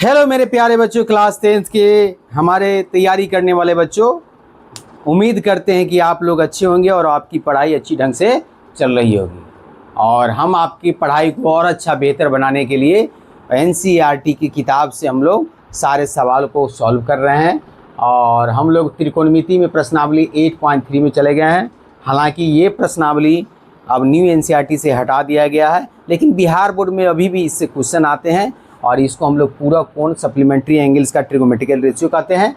Hello मेरे प्यारे बच्चों, क्लास 10th के हमारे तैयारी करने वाले बच्चों, उम्मीद करते हैं कि आप लोग अच्छे होंगे और आपकी पढ़ाई अच्छी ढंग से चल रही होगी। और हम आपकी पढ़ाई को और अच्छा बेहतर बनाने के लिए NCERT की किताब से हम लोग सारे सवाल को सॉल्व कर रहे हैं। और हम लोग त्रिकोणमिति में प्रश्नावली 8.3 में चले गए हैं। हालांकि ये प्रश्नावली अब न्यू NCERT से हटा दिया गया है, लेकिन बिहार बोर्ड में अभी भी इससे क्वेश्चन आते हैं और इसको हम लोग पूरा कोण सप्लीमेंट्री एंगल्स का ट्रिगोमेट्रिकल रेशियो कहते हैं।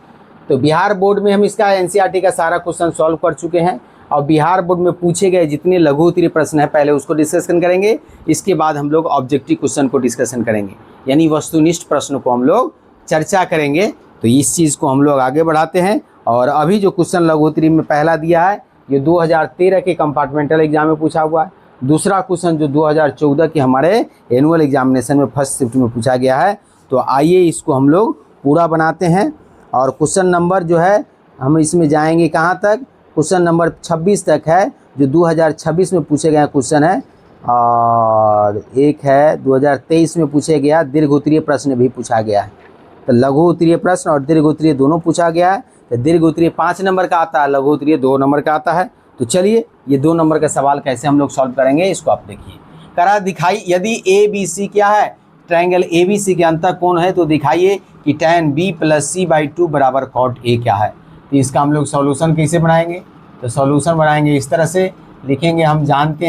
तो बिहार बोर्ड में हम इसका NCERT का सारा क्वेश्चन सॉल्व कर चुके हैं और बिहार बोर्ड में पूछे गए जितने लघु उत्तरीय प्रश्न हैं पहले उसको डिस्कशन करेंगे। इसके बाद हम लोग ऑब्जेक्टिव क्वेश्चन को डिस्कशन करेंगे, यानी वस्तुनिष्ठ प्रश्न को हम लोग चर्चा करेंगे। तो इस चीज़ को हम लोग आगे बढ़ाते हैं। और अभी जो क्वेश्चन लघु उत्तरीय में पहला दिया है ये 2013 के कंपार्टमेंटल एग्जाम में पूछा हुआ है। दूसरा क्वेश्चन जो 2014 के हमारे एनुअल एग्जामिनेशन में फर्स्ट शिफ्ट में पूछा गया है। तो आइए इसको हम लोग पूरा बनाते हैं। और क्वेश्चन नंबर जो है हम इसमें जाएंगे कहाँ तक, क्वेश्चन नंबर 26 तक है जो 2026 में पूछे गए क्वेश्चन है। और एक है 2023 में पूछे गया दीर्घ उत्तरीय प्रश्न भी पूछा गया है। तो लघु उत्तरीय प्रश्न और दीर्घ उत्तरीय दोनों पूछा गया है। तो दीर्घ उत्तरीय 5 नंबर का आता है, लघु उत्तरीय 2 नंबर का आता है। तो चलिए ये 2 नंबर का सवाल कैसे हम लोग सॉल्व करेंगे इसको आप देखिए। करा दिखाई यदि ABC क्या है, ट्रायंगल ABC के अंतर कोण है तो दिखाइए कि tan B + C/2 बराबर cot A क्या है। तो इसका हम लोग सॉल्यूशन कैसे बनाएंगे, तो सॉल्यूशन बनाएंगे इस तरह से लिखेंगे। हम जानते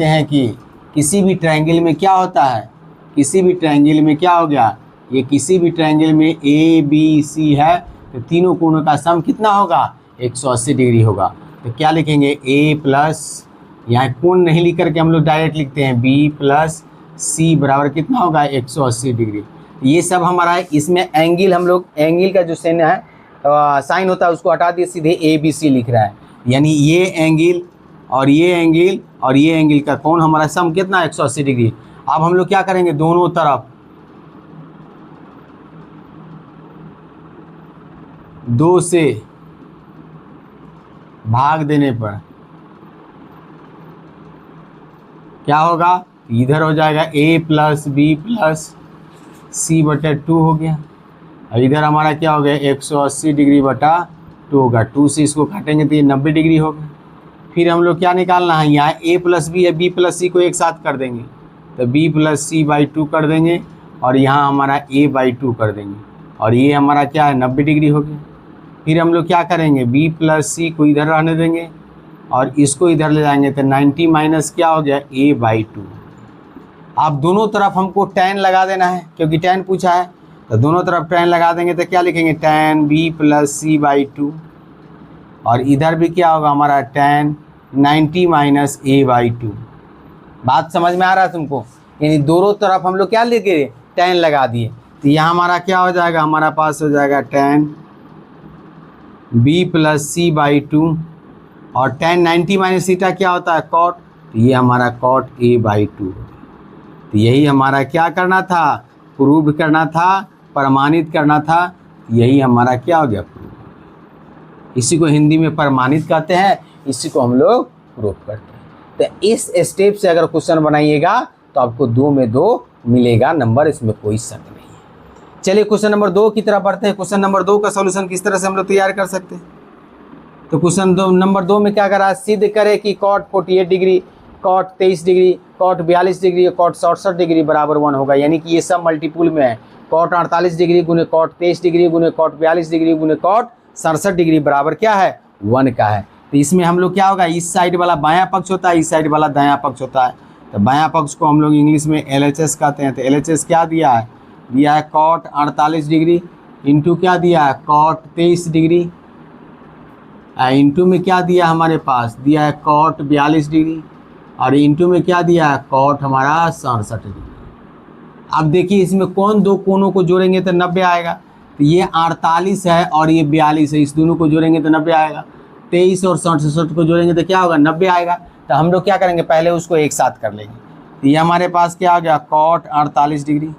हैं कि किसी भी ट्रायंगल में क्या होता है, किसी भी ट्रायंगल में क्या हो गया, ये किसी भी ट्रायंगल में ABC है तो तीनों कोणों का सम कितना होगा, 180 डिग्री होगा। तो क्या लिखेंगे A+, यहाँ कोण नहीं लिख करके हम लोग डायरेक्ट लिखते हैं B + C बराबर कितना होगा, 180 डिग्री। ये सब हमारा है। इसमें एंगल हम लोग एंगल का जो साइन है साइन होता है उसको हटा दिए, सीधे ABC लिख रहा है। यानी ये एंगल और ये एंगल और ये एंगल का कोण हमारा सम कितना, 180 डिग्री। अब हम लोग क्या करेंगे, दोनों तरफ 2 से भाग देने पर क्या होगा, इधर हो जाएगा A + B + C/2 हो गया। और इधर हमारा क्या हो गया, 180 डिग्री बटा 2 होगा। 2 से इसको काटेंगे तो ये 90 डिग्री होगा। फिर हम लोग क्या निकालना है, यहाँ A + B है, B + C को एक साथ कर देंगे तो B + C/2 कर देंगे और यहाँ हमारा A/2 कर देंगे और ये हमारा क्या है, 90 डिग्री हो गया। फिर हम लोग क्या करेंगे, B + C को इधर रहने देंगे और इसको इधर ले जाएंगे तो 90 माइनस क्या हो गया, A/2। अब दोनों तरफ हमको tan लगा देना है क्योंकि tan पूछा है। तो दोनों तरफ tan लगा देंगे तो क्या लिखेंगे, tan B + C/2 और इधर भी क्या होगा हमारा tan 90 माइनस A/2। बात समझ में आ रहा है तुमको, यानी दोनों तरफ हम लोग क्या लिखे, tan लगा दिए। तो यहाँ हमारा क्या हो जाएगा, हमारा पास हो जाएगा tan B + C/2 और tan 90 माइनस थीटा क्या होता है, cot। तो ये हमारा cot A/2। तो यही हमारा क्या करना था, प्रूव करना था, प्रमाणित करना था। यही हमारा क्या हो गया, प्रूव। इसी को हिंदी में प्रमाणित कहते हैं, इसी को हम लोग प्रूव करते हैं। तो इस स्टेप से अगर क्वेश्चन बनाइएगा तो आपको 2 में 2 मिलेगा नंबर, इसमें कोई शक नहीं है। चलिए क्वेश्चन नंबर 2 की तरफ बढ़ते हैं। क्वेश्चन नंबर 2 का सॉल्यूशन किस तरह से हम लोग तैयार कर सकते हैं। तो क्वेश्चन नंबर 2 में क्या करा, सिद्ध करे कि cot 48 degree, cot 23 degree, cot 42 degree और cot 67 डिग्री बराबर 1 होगा। यानी कि ये सब मल्टीपुल में है। cot 48 डिग्री गुने cot 23 डिग्री गुने cot 42 डिग्री गुने cot 67 डिग्री बराबर क्या है, 1 का है। तो इसमें हम लोग क्या होगा, इस साइड वाला बायां पक्ष होता है, इस साइड वाला दायां पक्ष होता है। तो बायां पक्ष को हम लोग इंग्लिश में LHS कहते हैं। तो LHS क्या दिया है, दिया है cot 48 डिग्री इंटू क्या दिया है, cot 23 डिग्री इंटू में क्या दिया हमारे पास, दिया है cot 42 डिग्री और इंटू में क्या दिया है, cot हमारा 67 डिग्री। अब देखिए इसमें कौन दो कोणों को जोड़ेंगे तो 90 आएगा। तो ये 48 है और ये 42 है, इस दोनों को जोड़ेंगे तो 90 आएगा। 23 और 67 को जोड़ेंगे तो क्या होगा, 90 आएगा। तो हम लोग क्या करेंगे, पहले उसको एक साथ कर लेंगे। तो ये हमारे पास क्या हो गया, cot 48 डिग्री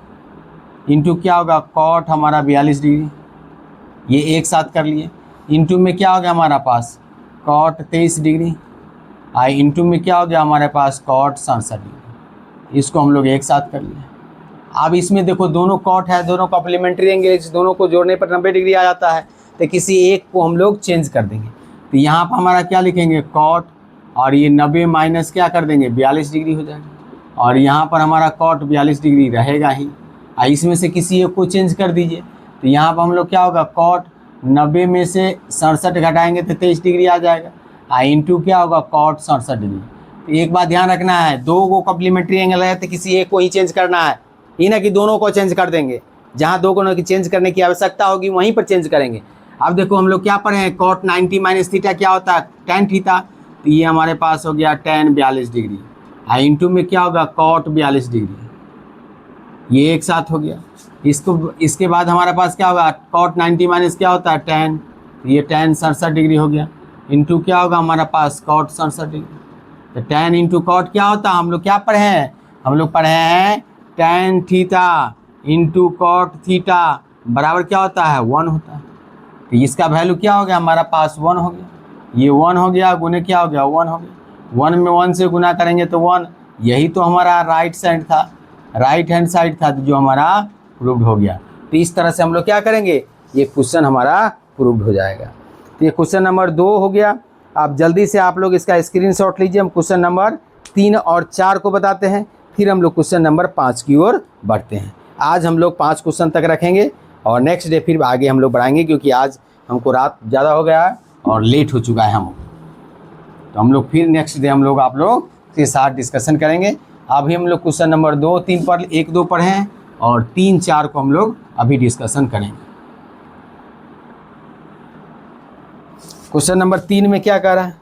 इंटू क्या होगा, cot हमारा 42 डिग्री, ये एक साथ कर लिए। इंटू में क्या हो गया हमारा पास, cot 23 डिग्री इंटू में क्या हो गया हमारे पास, cot 67 डिग्री। इसको हम लोग एक साथ कर लिए। अब इसमें देखो दोनों कॉट है, दोनों कॉम्प्लीमेंट्री एंगल, दोनों को जोड़ने पर 90 डिग्री आ जाता है, तो किसी एक को हम लोग चेंज कर देंगे। तो यहाँ पर हमारा क्या लिखेंगे, कॉट, और ये 90 माइनस क्या कर देंगे, 42 डिग्री हो जाएगा, और यहाँ पर हमारा कॉट 42 डिग्री रहेगा ही। इसमें से किसी एक को चेंज कर दीजिए, तो यहाँ पर हम लोग क्या होगा, कॉट 90 में से 67 घटाएंगे तो 23 डिग्री आ जाएगा, इंटू क्या होगा, कॉट 67 डिग्री। तो एक बात ध्यान रखना है, दो को कॉम्प्लीमेंट्री एंगल है तो किसी एक को ही चेंज करना है, ये ना कि दोनों को चेंज कर देंगे। जहाँ दो को चेंज करने की आवश्यकता होगी वहीं पर चेंज करेंगे। अब देखो हम लोग क्या पढ़े हैं, कॉट 90 माइनस थीटा क्या होता है, tan थीटा, तो ये हमारे पास हो गया tan 42 डिग्री, इंटू में क्या होगा, कॉट 42 डिग्री, ये एक साथ हो गया। इसके बाद हमारे पास क्या होगा, कॉट 90 माइनस क्या होता है, tan, ये tan 67 डिग्री हो गया, इंटू क्या होगा हमारे पास, कॉट 67 डिग्री। तो tan इंटू कॉट क्या होता है, हम लोग क्या पढ़े हैं, हम लोग पढ़े हैं tan theta into cot theta बराबर क्या होता है, 1 होता है। तो इसका वैल्यू क्या हो गया हमारा पास, 1 हो गया, ये 1 हो गया, गुने क्या हो गया, 1 हो गया, 1 में 1 से गुना करेंगे तो 1, यही तो हमारा राइट साइड था, राइट हैंड साइड था, जो हमारा प्रूव्ड हो गया। तो इस तरह से हम लोग क्या करेंगे, ये क्वेश्चन हमारा प्रूव्ड हो जाएगा। तो ये क्वेश्चन नंबर 2 हो गया। आप जल्दी से आप लोग इसका स्क्रीनशॉट लीजिए, हम क्वेश्चन नंबर 3 और 4 को बताते हैं, फिर हम लोग क्वेश्चन नंबर 5 की ओर बढ़ते हैं। आज हम लोग 5 क्वेश्चन तक रखेंगे और नेक्स्ट डे फिर आगे हम लोग बढ़ाएंगे, क्योंकि आज हमको रात ज़्यादा हो गया है और लेट हो चुका है हम, तो हम लोग फिर नेक्स्ट डे हम लोग आप लोग के साथ डिस्कशन करेंगे। अभी हम लोग क्वेश्चन नंबर 2, 3 पर 1, 2 पढ़े हैं और 3, 4 को हम लोग अभी डिस्कशन करेंगे। क्वेश्चन नंबर 3 में क्या कह रहा है,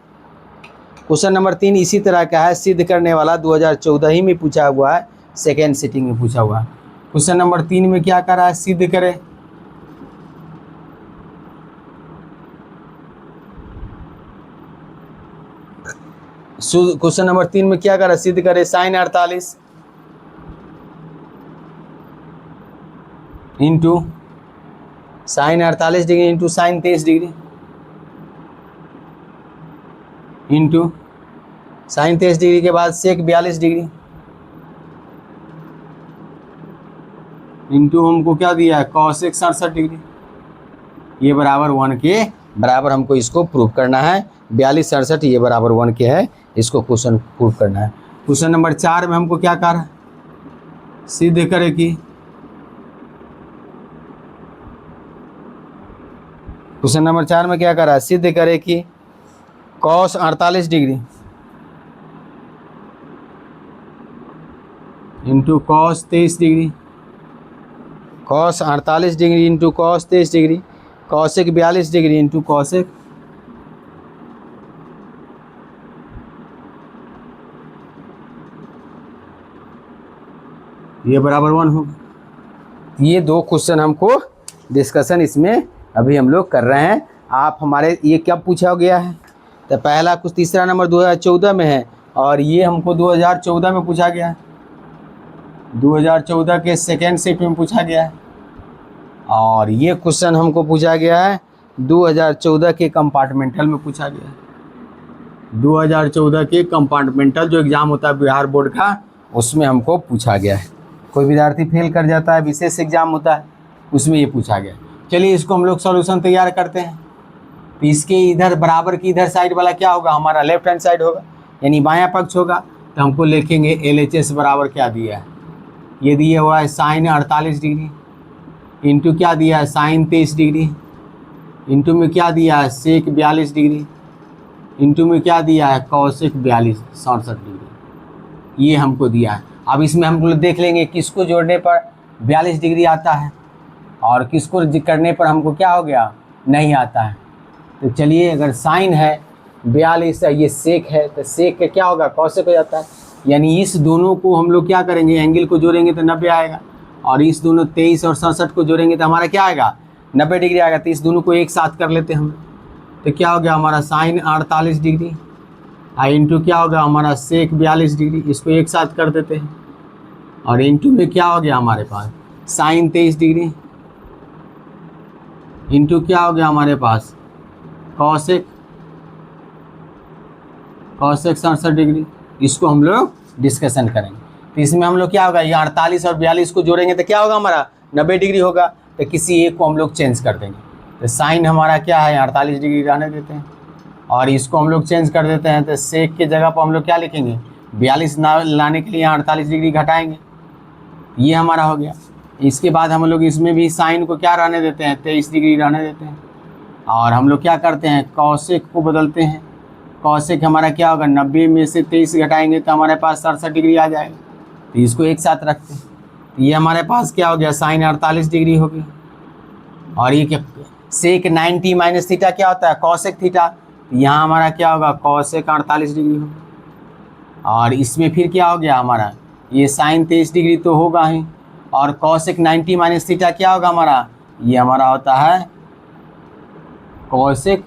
क्वेश्चन नंबर 3 इसी तरह का है, सिद्ध करने वाला 2014 ही में पूछा हुआ है, सेकेंड सिटिंग में पूछा हुआ है। क्वेश्चन नंबर 3 में क्या कर रहा है, सिद्ध करें। क्वेश्चन नंबर 3 में क्या कर रहा है, सिद्ध करें sine 48 into sine 48 degree into sine 23 degree into sine 23 degree के बाद सेक 42 डिग्री इंटू हमको क्या दिया है, कॉसेक 67 डिग्री, ये बराबर 1 के बराबर हमको इसको प्रूव करना है। 42, 67 ये बराबर 1 के है, इसको क्वेश्चन प्रूव करना है। क्वेश्चन नंबर 4 में हमको क्या कर, सिद्ध करे कि क्वेश्चन नंबर 4 में क्या कर रहा है, सिद्ध करे कि cos 48 degree into cos 23 degree, cos 48 degree into cos 23 degree, cosec 42 degree into cosec ये बराबर 1 होगा। ये 2 क्वेश्चन हमको डिस्कशन इसमें अभी हम लोग कर रहे हैं। आप हमारे ये क्या पूछा गया है, तो पहला कुछ तीसरा नंबर 2014 में है और ये हमको 2014 में पूछा गया है, 2014 के सेकेंड शिफ्ट में पूछा गया है, और ये क्वेश्चन हमको पूछा गया है 2014 के कंपार्टमेंटल में पूछा गया है। 2014 के कंपार्टमेंटल जो एग्ज़ाम होता है बिहार बोर्ड का, उसमें हमको पूछा गया है। कोई विद्यार्थी फेल कर जाता है, विशेष एग्ज़ाम होता है, उसमें ये पूछा गया। चलिए इसको हम लोग सॉल्यूशन तैयार करते हैं। तो इसके इधर बराबर की इधर साइड वाला क्या होगा, हमारा लेफ्ट हैंड साइड होगा, यानी बायां पक्ष होगा। तो हमको लिखेंगे LHS बराबर क्या दिया है, ये दिया हुआ है साइन 48 डिग्री इंटू क्या दिया है, साइन 23 डिग्री इंटू में क्या दिया है, सेक 42 डिग्री इंटू में क्या दिया है, कॉसेक 67 डिग्री, ये हमको दिया है। अब इसमें हम लोग देख लेंगे किसको जोड़ने पर 42 डिग्री आता है और किसको करने पर हमको क्या हो गया, नहीं आता है। तो चलिए, अगर साइन है 42 है, ये सेक है, तो सेक का क्या होगा, कॉसेक हो जाता है। यानी इस दोनों को हम लोग क्या करेंगे, एंगल को जोड़ेंगे तो 90 आएगा, और इस दोनों 23 और 67 को जोड़ेंगे तो हमारा क्या आएगा, 90 डिग्री आएगा। तो इस दोनों को एक साथ कर लेते हैं हम, तो क्या हो गया हमारा साइन 48 डिग्री इंटू क्या होगा हमारा सेक 42 डिग्री, इसको एक साथ कर देते हैं, और इंटू में क्या हो गया हमारे पास साइन 23 डिग्री इंटू क्या हो गया हमारे पास कॉसेक 67 डिग्री। इसको हम लोग डिस्कशन करेंगे। तो इसमें हम लोग क्या होगा, ये 48 और 42 को जोड़ेंगे तो क्या होगा हमारा 90 डिग्री होगा। तो किसी एक को हम लोग चेंज कर देंगे। तो साइन हमारा क्या है 48 डिग्री रहने देते हैं, और इसको हम लोग चेंज कर देते हैं। तो सेक के जगह पर हम लोग क्या लिखेंगे 42 लाने के लिए 48 डिग्री घटाएंगे, ये हमारा हो गया। इसके बाद हम लोग इसमें भी साइन को क्या रहने देते हैं 23 डिग्री रहने देते हैं, और हम लोग क्या करते हैं कॉसेक को बदलते हैं। कॉसेक हमारा क्या होगा 90 में से 23 घटाएंगे तो हमारे पास 67 डिग्री आ जाएगा। तो इसको एक साथ रखते हैं, तो ये हमारे पास क्या हो गया साइन 48 डिग्री हो गया। और ये क्या सेक 90 माइनस थीटा क्या होता है कॉसेक थीटा, तो यहाँ हमारा क्या होगा कॉसेक 48 डिग्री होगा। और इसमें फिर क्या हो गया हमारा ये साइन 23 डिग्री तो होगा ही, और कॉसेक 90 माइनस थीटा क्या होगा हमारा, ये हमारा होता है कॉसेक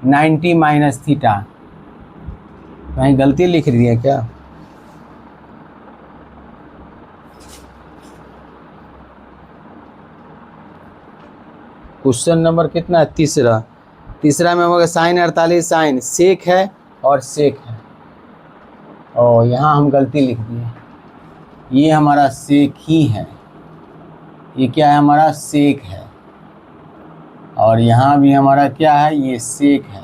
90 माइनस थीटा। कहीं गलती लिख रही है क्या, क्वेश्चन नंबर कितना है तीसरा में होगा साइन 48 साइन सेक है और सेक है, और यहाँ हम गलती लिख दिए, ये हमारा सेक ही है, ये क्या है हमारा सेक है, और यहाँ भी हमारा क्या है ये सेक है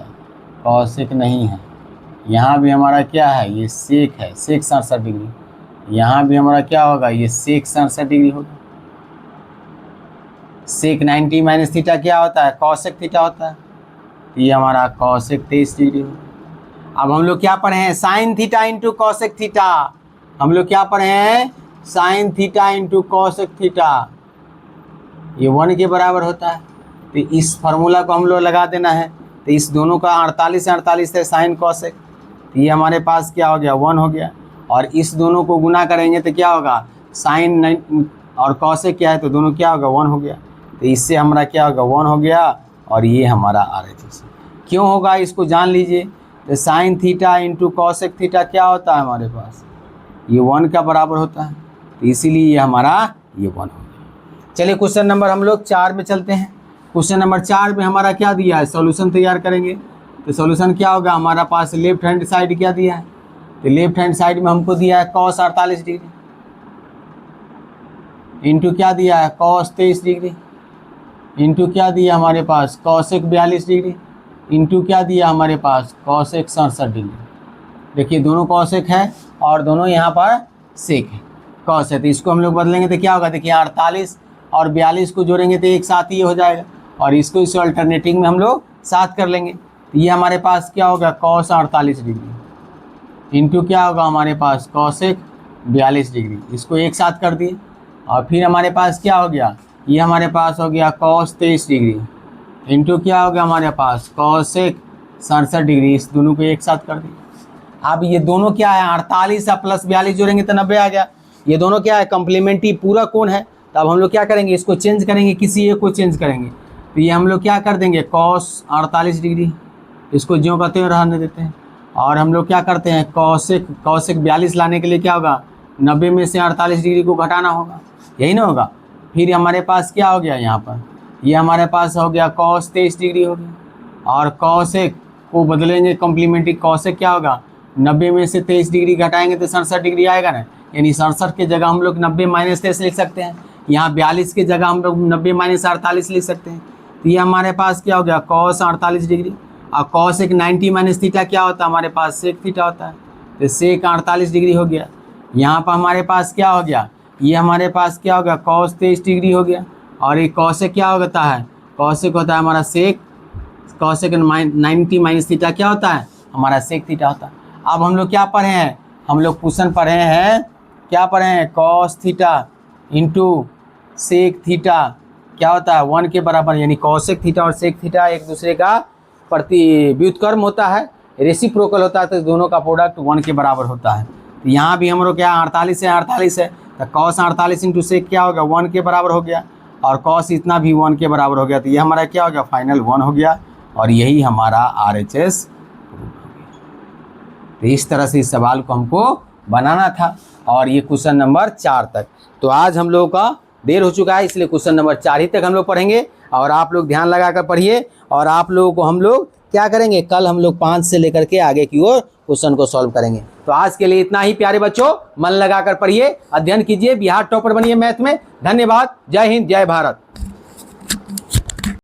कॉसेक नहीं है। यहाँ भी हमारा क्या है ये सेक है सेक 67 डिग्री, यहाँ भी हमारा क्या होगा ये सेक 67 डिग्री होगा। सेक 90 माइनस थीटा क्या होता है कॉसेक थीटा होता है, ये हमारा कॉसेक 23 डिग्री होगा। अब हम लोग क्या पढ़े हैं sine theta into cosec theta, हम लोग क्या पढ़े हैं sine theta into cosec theta, ये 1 के बराबर होता है। तो इस फार्मूला को हम लोग लगा देना है। तो इस दोनों का 48 से 48 है साइन कॉसेक, तो ये हमारे पास क्या हो गया 1 हो गया। और इस दोनों को गुना करेंगे तो क्या होगा साइन और कॉसेक क्या है तो दोनों क्या होगा 1 हो गया। तो इससे हमारा क्या होगा 1 हो गया, और ये हमारा RHS क्यों होगा इसको जान लीजिए। तो sine theta into cosec theta क्या होता है हमारे पास ये 1 का बराबर होता है, तो इसीलिए ये हमारा ये 1 हो गया। चलिए क्वेश्चन नंबर हम लोग 4 में चलते हैं। क्वेश्चन नंबर 4 में हमारा क्या दिया है सॉल्यूशन तैयार करेंगे। तो सॉल्यूशन क्या होगा हमारा पास लेफ्ट हैंड साइड क्या दिया है, तो लेफ्ट हैंड साइड में हमको दिया है कॉस 48 डिग्री इंटू क्या दिया है कॉस 23 डिग्री इंटू क्या दिया हमारे पास कॉसेक 42 डिग्री इंटू क्या दिया हमारे पास कॉसेक 67 डिग्री। देखिए दोनों कॉसेक है और दोनों यहाँ पर सेक है कॉस है, तो इसको हम लोग बदलेंगे तो क्या होगा देखिए 48 और 42 को जोड़ेंगे तो एक साथ ही हो जाएगा, और इसको इस अल्टरनेटिंग में हम लोग साथ कर लेंगे। तो ये हमारे पास क्या होगा कॉस 48 डिग्री इंटू क्या होगा हमारे पास कॉसेक 42 डिग्री, इसको एक साथ कर दिए। और फिर हमारे पास क्या हो गया ये हमारे पास हो गया कॉस 23 डिग्री इंटू क्या हो गया हमारे पास कॉसेक 67 डिग्री, इस दोनों को एक साथ कर दिए। अब ये दोनों क्या है 48 प्लस 42 जोड़ेंगे तो 90 आ गया। ये दोनों क्या है कम्प्लीमेंट्री पूरा कोण है, तो अब हम लोग क्या करेंगे इसको चेंज करेंगे, किसी एक को चेंज करेंगे। तो ये हम लोग क्या कर देंगे कॉस 48 डिग्री, इसको ज्यों का त्यों रहने देते हैं। और हम लोग क्या करते हैं कॉसेक 42 लाने के लिए क्या होगा 90 में से 48 डिग्री को घटाना होगा, यही ना होगा। फिर हमारे पास क्या हो गया यहाँ पर ये हमारे पास हो गया कॉस 23 डिग्री हो गया, और कॉसेक को बदलेंगे कम्प्लीमेंट्री, कॉसेक क्या होगा 90 में से 23 डिग्री घटाएंगे तो 67 डिग्री आएगा ना, यानी 67 के जगह हम लोग 90 माइनस 23 लिख सकते हैं, यहाँ 42 के जगह हम लोग 90 माइनस 48 लिख सकते हैं। तो ये हमारे पास क्या हो गया कॉस 48 डिग्री, और कॉसेक 90 माइनस थीटा क्या होता है हमारे पास सेक थीटा होता है, तो सेक 48 डिग्री हो गया। यहाँ पर हमारे पास क्या हो गया ये हमारे पास क्या होगा कॉस 23 डिग्री हो गया, और ये कॉसेक क्या होता है कॉसेक होता है हमारा सेक, कॉसेक 90 माइनस थीटा क्या होता है हमारा सेक थीटा होता है। अब हम लोग क्या पढ़े हैं हम लोग क्वेश्चन पढ़े हैं क्या पढ़े हैं cos theta into sec theta क्या होता है 1 के बराबर, यानी कॉसेक थीटा और सेक थीटा एक दूसरे का प्रति व्युत्क्रम होता है, रेसिप्रोकल होता है, तो दोनों का प्रोडक्ट 1 के बराबर होता है। तो यहाँ भी हम लोग क्या 48 है 48 है, तो कॉस 48 इंटू सेक क्या होगा 1 के बराबर हो गया, और कॉस इतना भी 1 के बराबर हो गया। तो ये हमारा क्या हो गया फाइनल 1 हो गया, और यही हमारा RHS। तो इस तरह से इस सवाल को हमको बनाना था, और ये क्वेश्चन नंबर 4 तक। तो आज हम लोगों का देर हो चुका है, इसलिए क्वेश्चन नंबर 4 ही तक हम लोग पढ़ेंगे, और आप लोग ध्यान लगा कर पढ़िए। और आप लोगों को हम लोग क्या करेंगे कल हम लोग 5 से लेकर के आगे की ओर क्वेश्चन को सॉल्व करेंगे। तो आज के लिए इतना ही प्यारे बच्चों, मन लगाकर पढ़िए, अध्ययन कीजिए, बिहार टॉपर बनिए मैथ में। धन्यवाद। जय हिंद, जय भारत।